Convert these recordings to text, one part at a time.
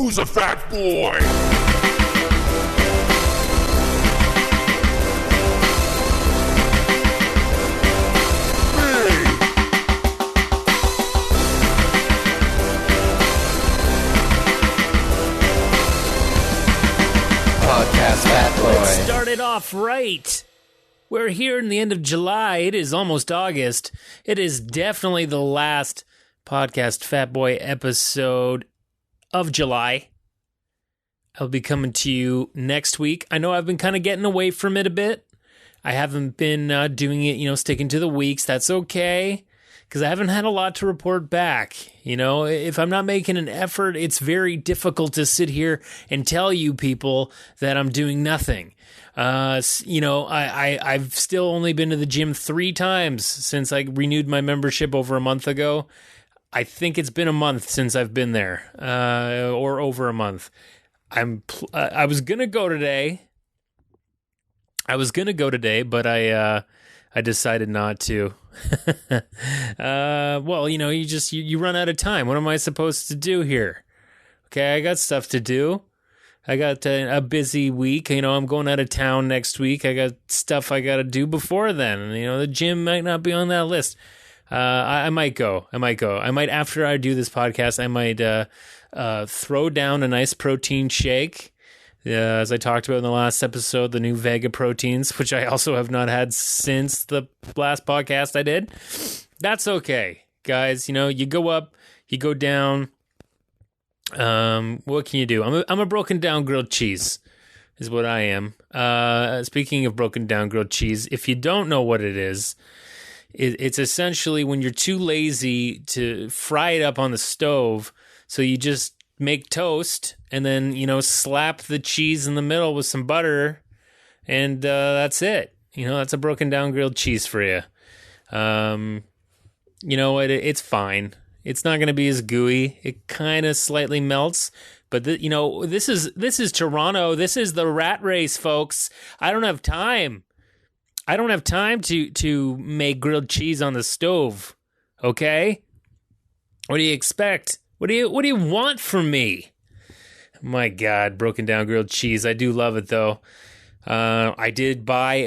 Who's a fat boy? Podcast Fat Boy. Let's start it off right. We're here in the end of July. It is almost August. It is definitely the last Podcast Fat Boy episode of July. I'll be coming to you next week. I know I've been kind of getting away from it a bit. I haven't been doing it, sticking to the weeks. That's okay, because I haven't had a lot to report back. If I'm not making an effort, it's very difficult to sit here and tell you people that I'm doing nothing. I've still only been to the gym 3 times since I renewed my membership over a month ago. I think it's been a month since I've been there, or over a month. I was gonna go today. But I decided not to. Well, you run out of time. What am I supposed to do here? Okay, I got stuff to do. I got a busy week. I'm going out of town next week. I got stuff I got to do before then. The gym might not be on that list. I might go. I might after I do this podcast, I might throw down a nice protein shake. As I talked about in the last episode, the new Vega proteins, which I also have not had since the last podcast I did. That's okay, guys. You go up, you go down. What can you do? I'm a broken down grilled cheese, is what I am. Speaking of broken down grilled cheese, if you don't know what it is, it's essentially when you're too lazy to fry it up on the stove, so you just make toast and then, slap the cheese in the middle with some butter, and that's it. That's a broken down grilled cheese for you. It's fine. It's not going to be as gooey. It kind of slightly melts, but this is Toronto. This is the rat race, folks. I don't have time. To make grilled cheese on the stove. Okay? What do you expect? What do you want from me? My God, broken down grilled cheese. I do love it though. I did buy,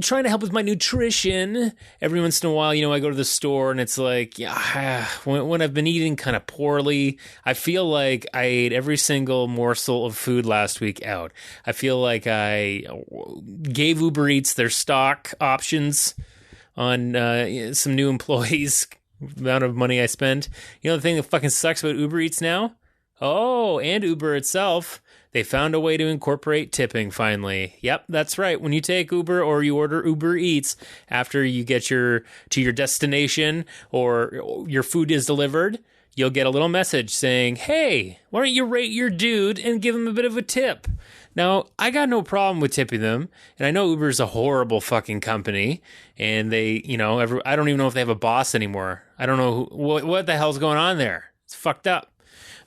trying to help with my nutrition. Every once in a while, I go to the store and it's like, when I've been eating kind of poorly, I feel like I ate every single morsel of food last week out. I feel like I gave Uber Eats their stock options on some new employees. Amount of money I spend. The thing that fucking sucks about Uber Eats now? Oh, and Uber itself. They found a way to incorporate tipping finally. Yep, that's right. When you take Uber or you order Uber Eats after you get to your destination or your food is delivered, you'll get a little message saying, "Hey, why don't you rate your dude and give him a bit of a tip?" Now, I got no problem with tipping them, and I know Uber's a horrible fucking company, and they, I don't even know if they have a boss anymore. I don't know what the hell's going on there. It's fucked up.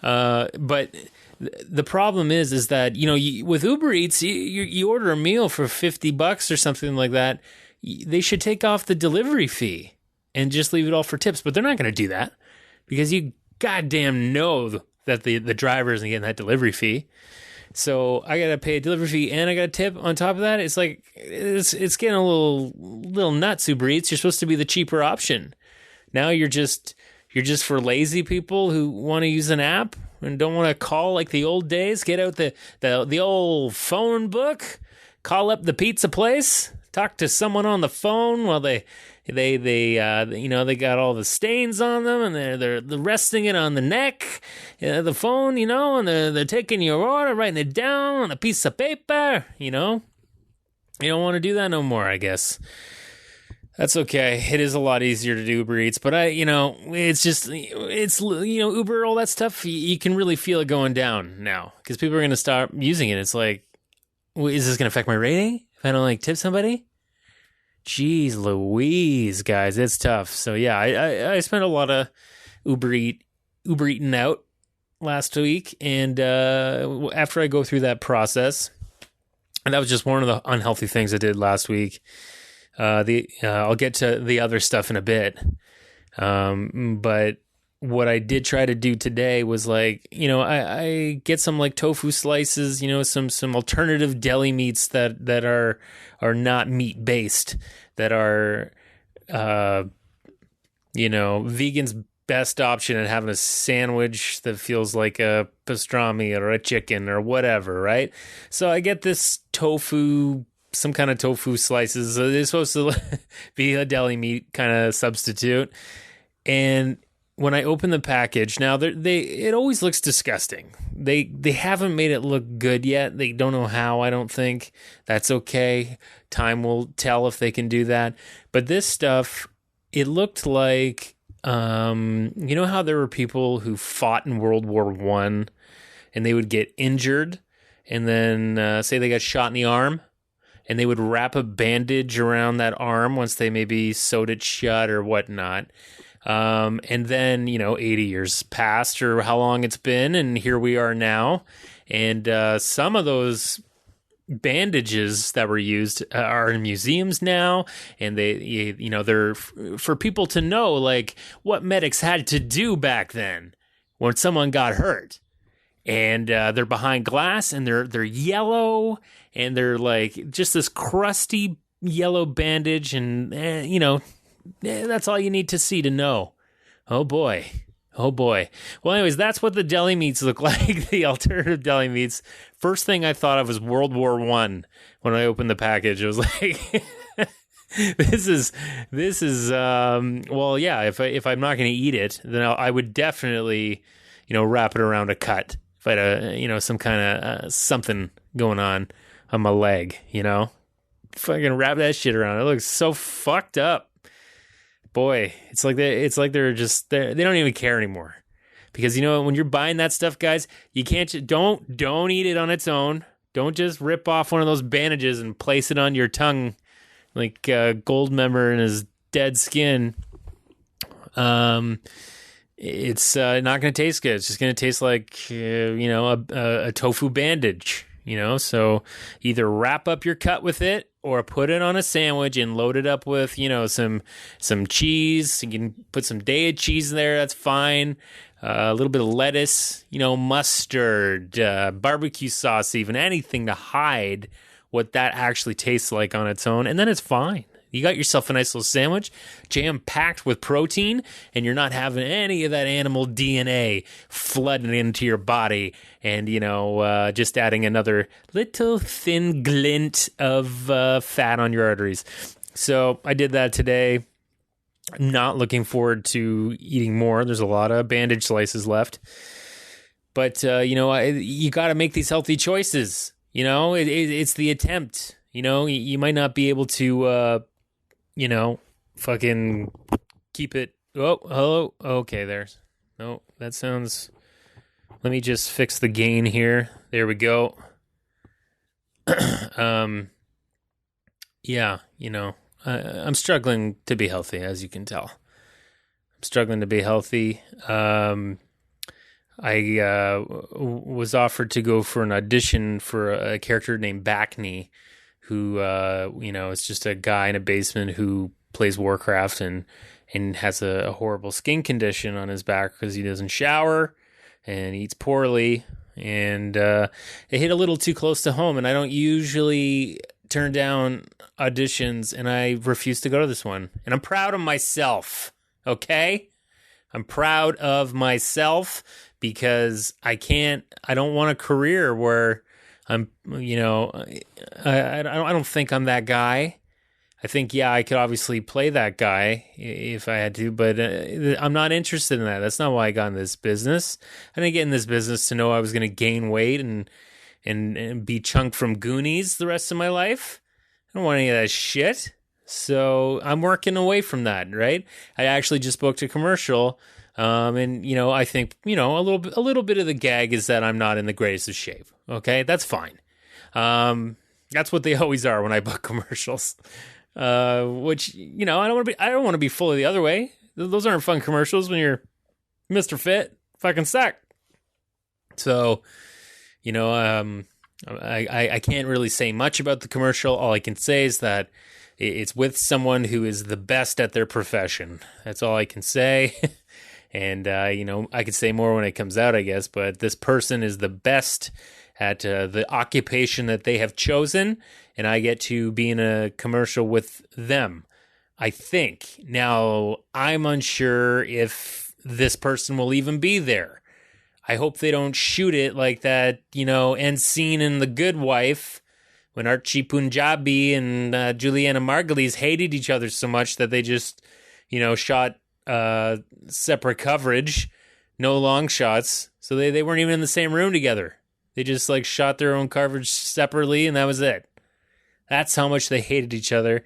But the problem is that, with Uber Eats, you order a meal for $50 or something like that. They should take off the delivery fee and just leave it all for tips, but they're not going to do that because you goddamn know that the driver isn't getting that delivery fee. So I got to pay a delivery fee and I got a tip on top of that. It's like, it's getting a little nuts, Uber Eats. You're supposed to be the cheaper option. Now you're just for lazy people who want to use an app and don't want to call like the old days. Get out the old phone book, call up the pizza place, talk to someone on the phone while they got all the stains on them and they're resting it on the neck, the phone, and they're taking your order, writing it down on a piece of paper, You don't want to do that no more, I guess. That's okay. It is a lot easier to do Uber Eats, but it's Uber, all that stuff, you can really feel it going down now because people are going to start using it. It's like, is this going to affect my rating if I don't tip somebody? Jeez Louise, guys, it's tough. So yeah, I spent a lot of Uber eating out last week, and after I go through that process, and that was just one of the unhealthy things I did last week. I'll get to the other stuff in a bit, but what I did try to do today was like, I get some like tofu slices, some alternative deli meats that are not meat based, that are, vegan's best option at having a sandwich that feels like a pastrami or a chicken or whatever, right? So I get this tofu, some kind of tofu slices. It's supposed to be a deli meat kind of substitute. And when I open the package, now it always looks disgusting. They haven't made it look good yet. They don't know how, I don't think. That's okay. Time will tell if they can do that. But this stuff, it looked like, how there were people who fought in World War I and they would get injured and then say they got shot in the arm, and they would wrap a bandage around that arm once they maybe sewed it shut or whatnot. And then, 80 years passed or how long it's been, and here we are now. And some of those bandages that were used are in museums now, and they're for people to know like what medics had to do back then when someone got hurt. And they're behind glass, and they're yellow, and they're like just this crusty yellow bandage, and that's all you need to see to know. Oh boy. Well, anyways, that's what the deli meats look like, the alternative deli meats. First thing I thought of was World War I when I opened the package. It was like, this is well, yeah, if I'm not going to eat it, then I would definitely, wrap it around a cut. If I had some kind of something going on my leg, fucking wrap that shit around. It looks so fucked up. Boy, it's like they don't even care anymore, because when you're buying that stuff, guys, you can't don't eat it on its own. Don't just rip off one of those bandages and place it on your tongue like Goldmember in his dead skin. It's not going to taste good. It's just going to taste like a tofu bandage. So either wrap up your cut with it or put it on a sandwich and load it up with, some cheese. You can put some jade cheese in there. That's fine. A little bit of lettuce, mustard, barbecue sauce, even anything to hide what that actually tastes like on its own. And then it's fine. You got yourself a nice little sandwich, jam-packed with protein, and you're not having any of that animal DNA flooding into your body and, just adding another little thin glint of fat on your arteries. So I did that today. I'm not looking forward to eating more. There's a lot of bandage slices left. But, you got to make these healthy choices. It's the attempt. You might not be able to... fucking keep it. Oh, hello. Okay, there's. No, that sounds. Let me just fix the gain here. There we go. Yeah, I'm struggling to be healthy, as you can tell. I'm struggling to be healthy. I was offered to go for an audition for a character named Backney, who, is just a guy in a basement who plays Warcraft and has a horrible skin condition on his back because he doesn't shower and eats poorly. And it hit a little too close to home, and I don't usually turn down auditions, and I refused to go to this one. And I'm proud of myself, okay? I'm proud of myself because I don't want a career where I'm, I don't think I'm that guy. I think, I could obviously play that guy if I had to, but I'm not interested in that. That's not why I got in this business. I didn't get in this business to know I was going to gain weight and be chunked from Goonies the rest of my life. I don't want any of that shit. So I'm working away from that, right? I actually just booked a commercial. And I think, a little bit of the gag is that I'm not in the greatest of shape. Okay, that's fine. That's what they always are when I book commercials. Which I don't want to be fully the other way. Those aren't fun commercials when you're Mr. Fit, fucking suck. So, I can't really say much about the commercial. All I can say is that it's with someone who is the best at their profession. That's all I can say. And, I could say more when it comes out, I guess, but this person is the best at the occupation that they have chosen, and I get to be in a commercial with them, I think. Now, I'm unsure if this person will even be there. I hope they don't shoot it like that, end scene in The Good Wife when Archie Punjabi and Juliana Margulies hated each other so much that they just, shot separate coverage, no long shots. So they weren't even in the same room together. They just shot their own coverage separately, and that was it. That's how much they hated each other.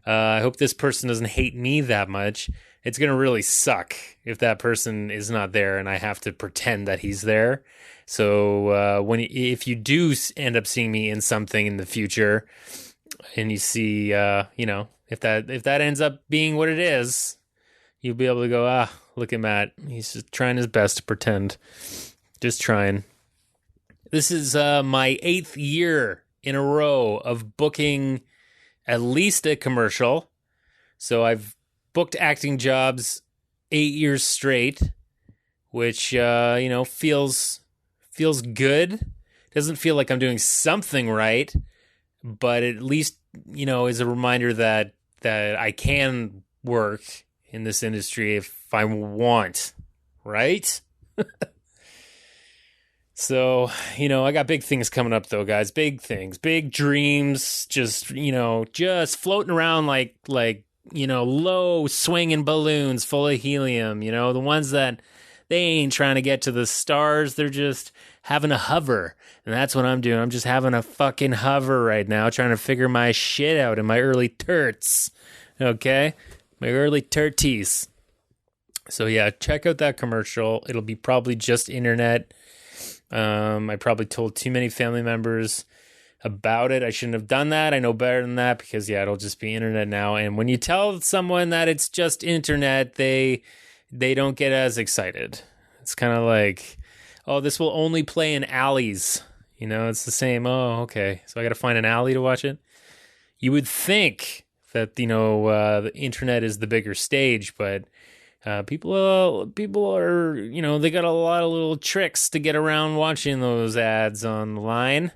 I hope this person doesn't hate me that much. It's going to really suck if that person is not there and I have to pretend that he's there. So if you do end up seeing me in something in the future and you see, if that ends up being what it is, you'll be able to go, look at Matt. He's just trying his best to pretend. Just trying. This is my 8th year in a row of booking at least a commercial. So I've booked acting jobs 8 years straight, which, feels good. Doesn't feel like I'm doing something right, but at least, is a reminder that I can work in this industry if I want, right? So, I got big things coming up though, guys. Big things, big dreams, just floating around like low swinging balloons full of helium, the ones that they ain't trying to get to the stars. They're just having a hover. And that's what I'm doing. I'm just having a fucking hover right now, trying to figure my shit out in my early terts. Okay? My early terties. So yeah, check out that commercial. It'll be probably just internet. I probably told too many family members about it. I shouldn't have done that. I know better than that because, it'll just be internet now. And when you tell someone that it's just internet, they don't get as excited. It's kind of like, this will only play in alleys. It's the same. Oh, okay. So I got to find an alley to watch it. You would think that, the internet is the bigger stage, but people are, they got a lot of little tricks to get around watching those ads online.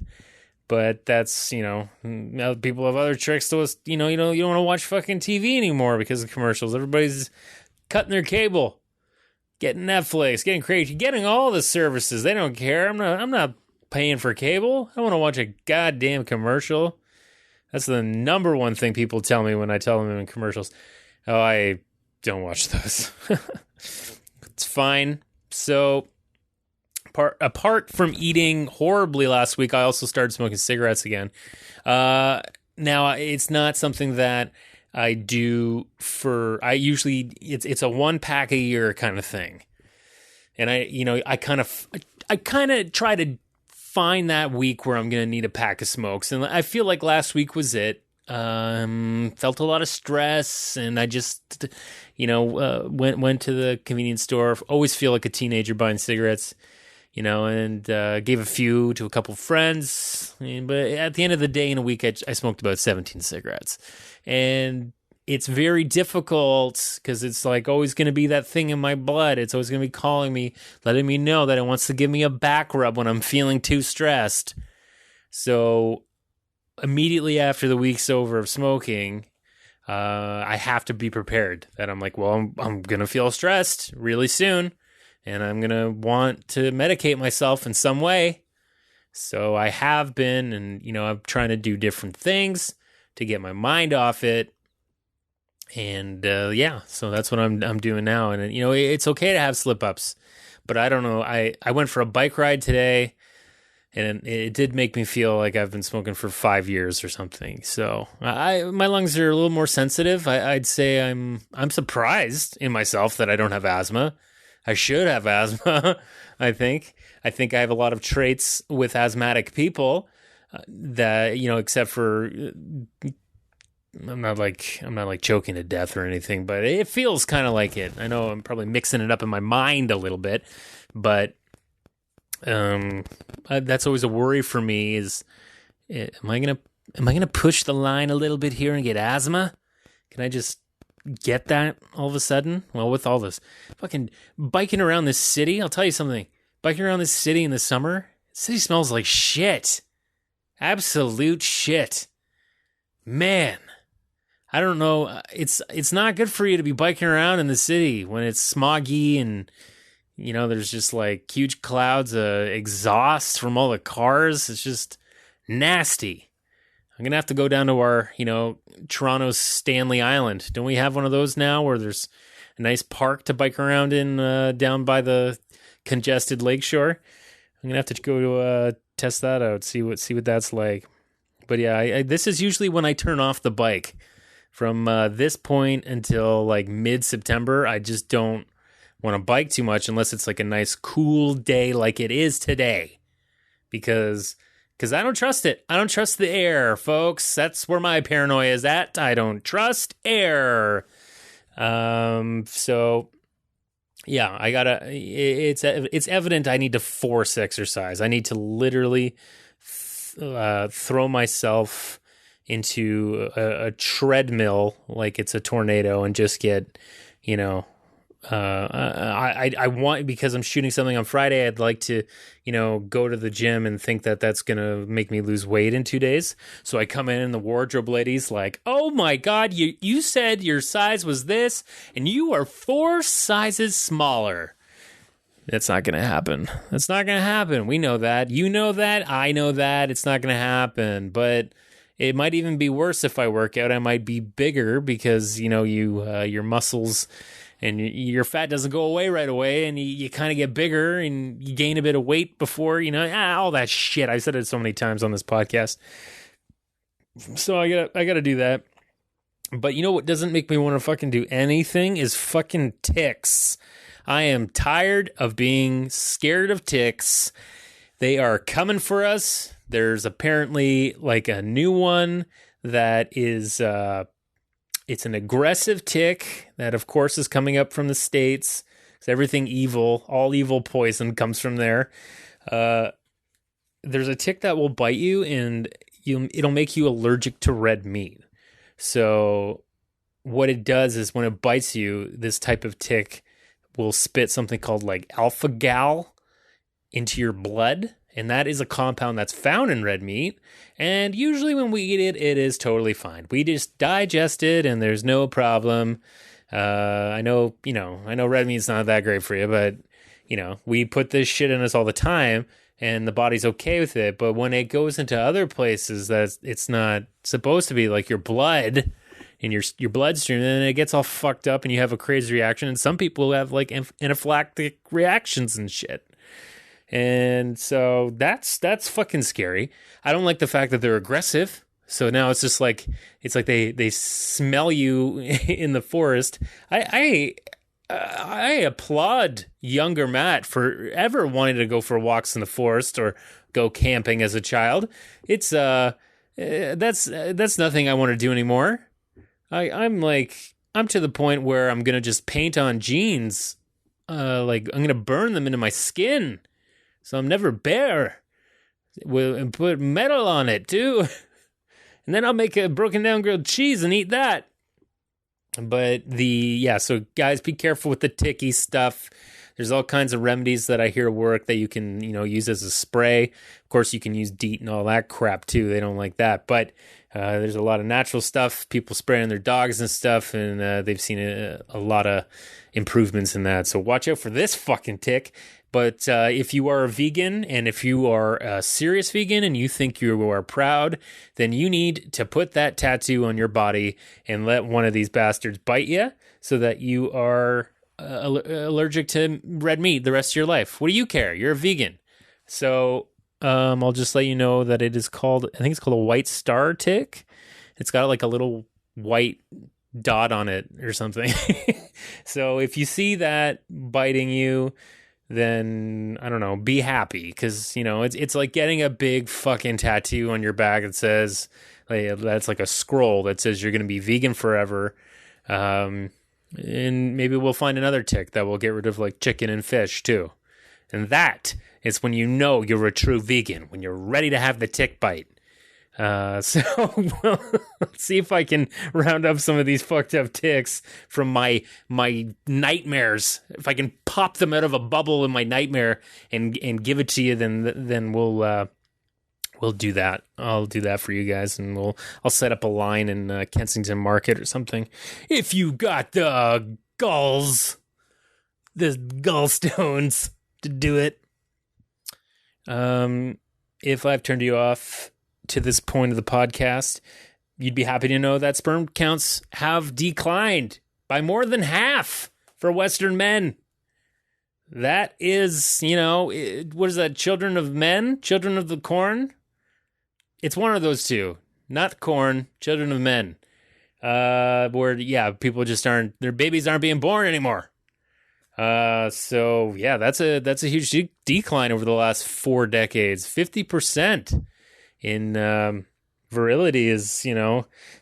But that's, people have other tricks to us. You don't want to watch fucking TV anymore because of commercials. Everybody's cutting their cable, getting Netflix, getting crazy, getting all the services. They don't care. I'm not paying for cable. I want to watch a goddamn commercial. That's the number one thing people tell me when I tell them in commercials. Oh, I don't watch those. It's fine. So apart from eating horribly last week, I also started smoking cigarettes again. Now it's not something that I do it's a 1 pack a year kind of thing. And I kind of try to find that week where I'm going to need a pack of smokes. And I feel like last week was it. Felt a lot of stress, and I just, went to the convenience store. Always feel like a teenager buying cigarettes, and gave a few to a couple friends. But at the end of the day, in a week, I smoked about 17 cigarettes, and it's very difficult because it's always going to be that thing in my blood. It's always going to be calling me, letting me know that it wants to give me a back rub when I'm feeling too stressed. So immediately after the week's over of smoking, I have to be prepared that I'm I'm going to feel stressed really soon, and I'm going to want to medicate myself in some way. So I have been, and, I'm trying to do different things to get my mind off it. And, so that's what I'm doing now. And, it's okay to have slip-ups, but I don't know. I went for a bike ride today, and it did make me feel like I've been smoking for 5 years or something. So my lungs are a little more sensitive. I'd say I'm surprised in myself that I don't have asthma. I should have asthma. I think I have a lot of traits with asthmatic people that, except for I'm not choking to death or anything, but it feels kind of like it. I know I'm probably mixing it up in my mind a little bit, but that's always a worry for me is, am I gonna push the line a little bit here and get asthma? Can I just get that all of a sudden? Well, with all this fucking biking around this city, I'll tell you something. Biking around this city in the summer, the city smells like shit. Absolute shit. Man, I don't know. It's not good for you to be biking around in the city when it's smoggy and, you know, there's just like huge clouds of exhaust from all the cars. It's just nasty. I'm going to have to go down to our, you know, Toronto's Stanley Island. Don't we have one of those now where there's a nice park to bike around in down by the congested lakeshore? I'm going to have to go to test that out, see what that's like. But yeah, this is usually when I turn off the bike. From this point until like mid-September, I just don't want to bike too much unless it's like a nice cool day like it is today. Because I don't trust it. I don't trust the air, folks. That's where my paranoia is at. I don't trust air. So yeah, it's evident I need to force exercise. I need to literally throw myself into a treadmill like it's a tornado and just get, you know, I want, because I'm shooting something on Friday, I'd like to, you know, go to the gym and think that that's going to make me lose weight in 2 days. So I come in and the wardrobe lady's like, oh my God, you said your size was this and you are 4 sizes smaller. That's not going to happen. That's not going to happen. We know that. You know that. I know that. It's not going to happen. But it might even be worse if I work out. I might be bigger because, you know, your muscles and your fat doesn't go away right away, and you kind of get bigger and you gain a bit of weight before, you know, all that shit. I've said it so many times on this podcast. So I gotta do that. But you know what doesn't make me want to fucking do anything is fucking ticks. I am tired of being scared of ticks. They are coming for us. There's apparently like a new one that is, it's an aggressive tick that of course is coming up from the States. Because everything evil, all evil poison comes from there. There's a tick that will bite you and it'll make you allergic to red meat. So what it does is when it bites you, this type of tick will spit something called like alpha gal into your blood. And that is a compound that's found in red meat. And usually when we eat it, it is totally fine. We just digest it and there's no problem. I know red meat's not that great for you, but, you know, we put this shit in us all the time and the body's okay with it. But when it goes into other places that it's not supposed to be, like your blood in your bloodstream, then it gets all fucked up and you have a crazy reaction. And some people have like anaphylactic reactions and shit. And so that's fucking scary. I don't like the fact that they're aggressive. So now it's just like, it's like they smell you in the forest. I applaud younger Matt for ever wanting to go for walks in the forest or go camping as a child. It's that's nothing I want to do anymore. I'm to the point where I'm gonna just paint on jeans. Like I'm gonna burn them into my skin. So I'm never bare. And put metal on it, too. And then I'll make a broken down grilled cheese and eat that. But so guys, be careful with the ticky stuff. There's all kinds of remedies that I hear work that you can, you know, use as a spray. Of course, you can use DEET and all that crap, too. They don't like that. But there's a lot of natural stuff. People spraying their dogs and stuff, and they've seen a lot of improvements in that. So watch out for this fucking tick. But if you are a vegan and if you are a serious vegan and you think you are proud, then you need to put that tattoo on your body and let one of these bastards bite you so that you are allergic to red meat the rest of your life. What do you care? You're a vegan. So I'll just let you know that it is called, I think it's called a white star tick. It's got like a little white dot on it or something. So if you see that biting you, then I don't know, be happy, because you know it's like getting a big fucking tattoo on your back that says, like, that's like a scroll that says you're going to be vegan forever. And maybe we'll find another tick that will get rid of like chicken and fish too. And that is when you know you're a true vegan, when you're ready to have the tick bite. So well, let's see if I can round up some of these fucked up ticks from my nightmares. If I can pop them out of a bubble in my nightmare and give it to you, then we'll do that. I'll do that for you guys, and I'll set up a line in Kensington Market or something. If you got the gallstones to do it. If I've turned you off to this point of the podcast, you'd be happy to know that sperm counts have declined by more than half for Western men. That is, what is that? Children of men? Children of the corn? It's one of those two. Not corn, children of men. People just their babies aren't being born anymore. So yeah, that's a huge decline over the last 4 decades. 50% in virility is,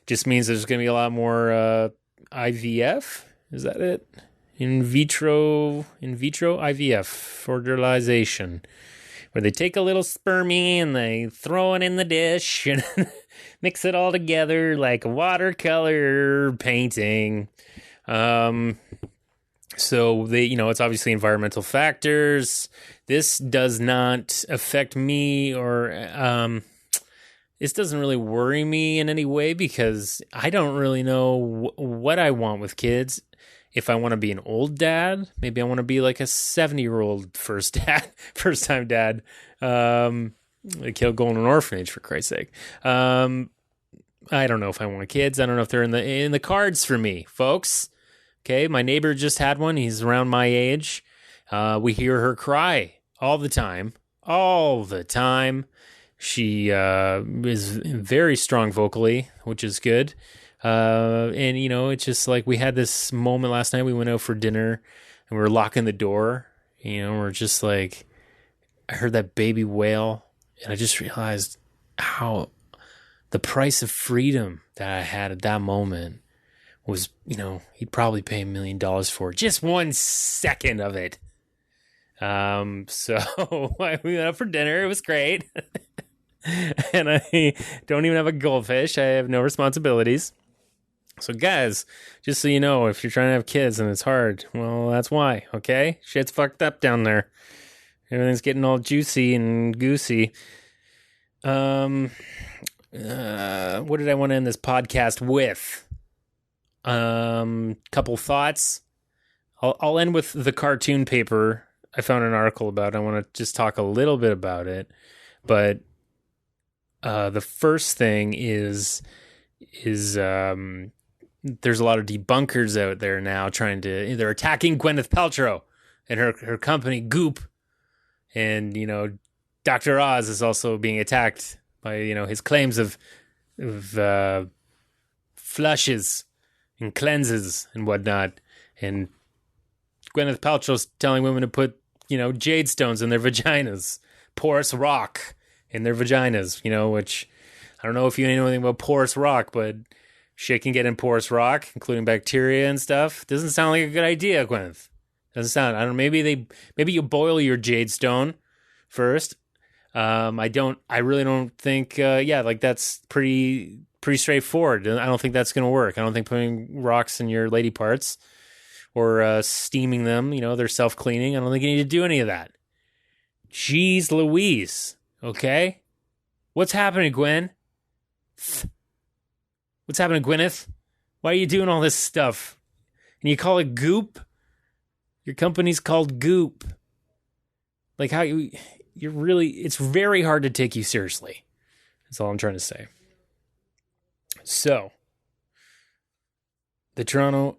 just means there's going to be a lot more IVF. Is that it? In vitro IVF, fertilization, where they take a little spermie and they throw it in the dish and mix it all together like a watercolor painting. So it's obviously environmental factors. This does not affect me or this doesn't really worry me in any way because I don't really know what I want with kids. If I want to be an old dad, maybe I want to be like a 70-year-old first-time dad. Like he'll go in an orphanage for Christ's sake. I don't know if I want kids. I don't know if they're in the cards for me, folks. Okay, my neighbor just had one. He's around my age. We hear her cry all the time. She is very strong vocally, which is good. And, it's just like we had this moment last night. We went out for dinner and we were locking the door. We're just like, I heard that baby wail and I just realized how the price of freedom that I had at that moment was, he'd probably pay $1 million for just 1 second of it. So we went out for dinner. It was great. And I don't even have a goldfish. I have no responsibilities. So guys, just so you know, if you're trying to have kids and it's hard, well, that's why, okay? Shit's fucked up down there. Everything's getting all juicy and goosey. What did I want to end this podcast with? Couple thoughts. I'll end with the cartoon paper. I found an article about it. I want to just talk a little bit about it. But the first thing is there's a lot of debunkers out there now they're attacking Gwyneth Paltrow and her company Goop. And, Dr. Oz is also being attacked by, his claims of flushes and cleanses and whatnot. And Gwyneth Paltrow's telling women to put, jade stones in their vaginas, porous rock in their vaginas, which I don't know if you know anything about porous rock, but shit can get in porous rock, including bacteria and stuff. Doesn't sound like a good idea, Gwyneth. Doesn't sound. I don't know. Maybe you boil your jade stone first. I really don't think. That's pretty straightforward. I don't think that's gonna work. I don't think putting rocks in your lady parts or steaming them, they're self-cleaning. I don't think you need to do any of that. Jeez Louise. Okay? What's happening, Gwen? What's happening, Gwyneth? Why are you doing all this stuff? And you call it Goop? Your company's called Goop. Like how it's very hard to take you seriously. That's all I'm trying to say. So, the Toronto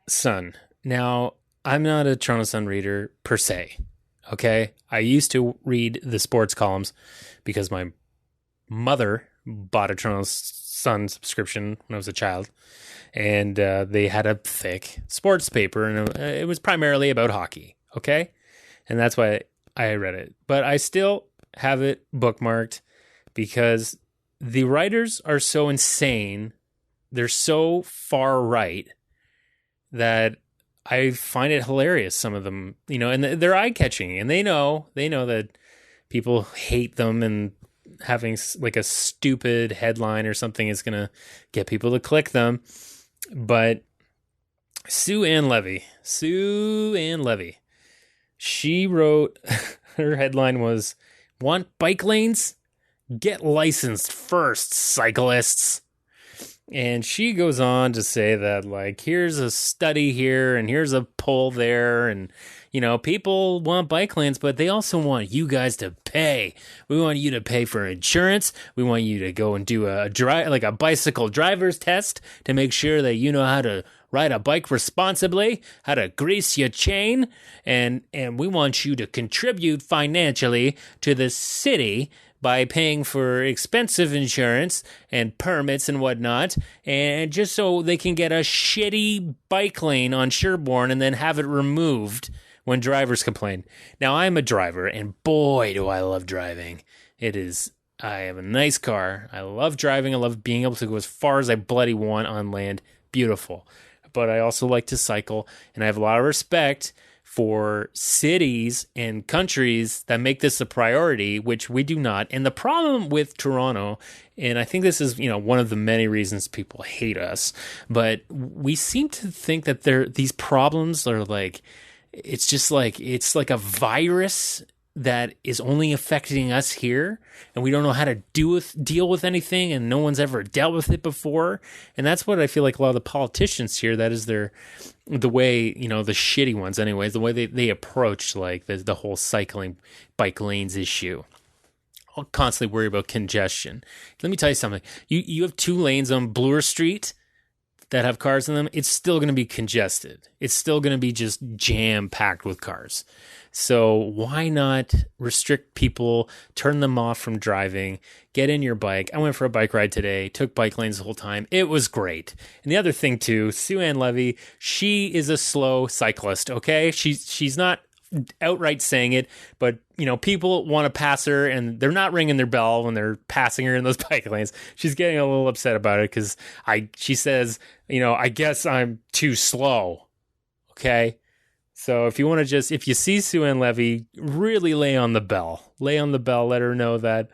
Sun. Now, I'm not a Toronto Sun reader per se. Okay? I used to read the sports columns because my mother bought a Toronto Sun subscription when I was a child. And they had a thick sports paper, and it was primarily about hockey. Okay? And that's why I read it. But I still have it bookmarked because the writers are so insane. They're so far right that I find it hilarious, some of them, and they're eye-catching, and they know that people hate them, and having like a stupid headline or something is going to get people to click them. But Sue Ann Levy, she wrote, her headline was, "Want bike lanes? Get licensed first, cyclists." And she goes on to say that, like, here's a study here and here's a poll there. And, you know, people want bike lanes, but they also want you guys to pay. We want you to pay for insurance. We want you to go and do a bicycle driver's test to make sure that you know how to ride a bike responsibly, how to grease your chain. And we want you to contribute financially to the city by paying for expensive insurance and permits and whatnot, and just so they can get a shitty bike lane on Sherborne and then have it removed when drivers complain. Now, I'm a driver, and boy, do I love driving. I have a nice car. I love driving. I love being able to go as far as I bloody want on land. Beautiful. But I also like to cycle, and I have a lot of respect for cities and countries that make this a priority, which we do not. And the problem with Toronto, and I think this is, you know, one of the many reasons people hate us, but we seem to think that these problems are like, it's like a virus that is only affecting us here, and we don't know how to deal with anything, and no one's ever dealt with it before. And that's what I feel like a lot of the politicians here, that is the way, you know, the shitty ones anyways, the way they approach like the whole cycling bike lanes issue. I'll constantly worry about congestion. Let me tell you something. You have 2 lanes on Bloor Street that have cars in them. It's still going to be congested. It's still going to be just jam-packed with cars. So why not restrict people, turn them off from driving, get in your bike. I went for a bike ride today, took bike lanes the whole time. It was great. And the other thing too, Sue Ann Levy, she is a slow cyclist, okay? She's not outright saying it, but you know, people want to pass her and they're not ringing their bell when they're passing her in those bike lanes. She's getting a little upset about it because she says, you know, I guess I'm too slow. Okay. So if you see Sue Ann Levy, really lay on the bell, let her know that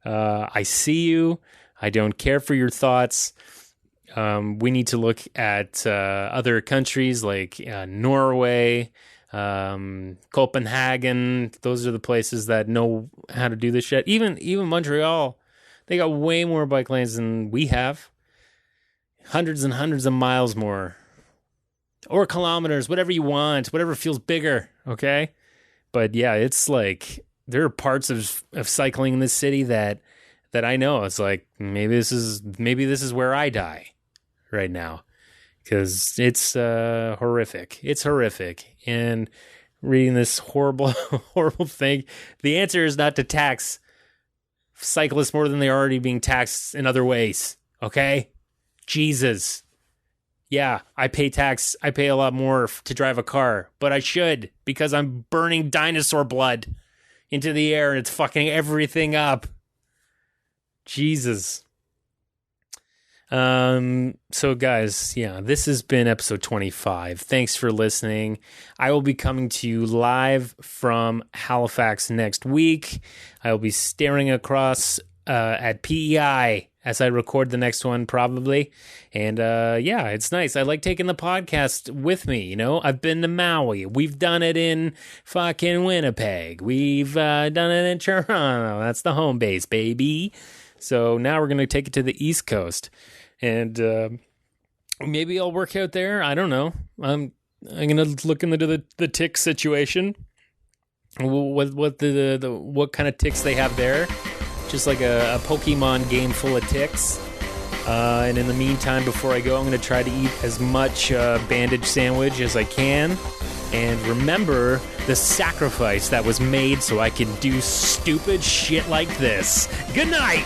I see you. I don't care for your thoughts. We need to look at other countries like Norway, Copenhagen. Those are the places that know how to do this shit. Even Montreal, they got way more bike lanes than we have. Hundreds and hundreds of miles more. Or kilometers, whatever you want, whatever feels bigger, okay? But yeah, it's like there are parts of cycling in this city that I know. It's like maybe this is where I die right now, because it's horrific. It's horrific. And reading this horrible thing, the answer is not to tax cyclists more than they're already being taxed in other ways, okay? Jesus. Yeah, I pay tax. I pay a lot more to drive a car, but I should, because I'm burning dinosaur blood into the air and it's fucking everything up. Jesus. So guys, yeah, this has been episode 25. Thanks for listening. I will be coming to you live from Halifax next week. I will be staring across at PEI as I record the next one, probably. And yeah, it's nice. I like taking the podcast with me, you know? I've been to Maui. We've done it in fucking Winnipeg. We've done it in Toronto. That's the home base, baby. So now we're going to take it to the East Coast. And maybe I'll work out there. I don't know. I'm going to look into the tick situation. What kind of ticks they have there. Just like a Pokemon game full of ticks. And in the meantime, before I go, I'm going to try to eat as much Bandage sandwich as I can. And remember the sacrifice that was made so I could do stupid shit like this. Good night!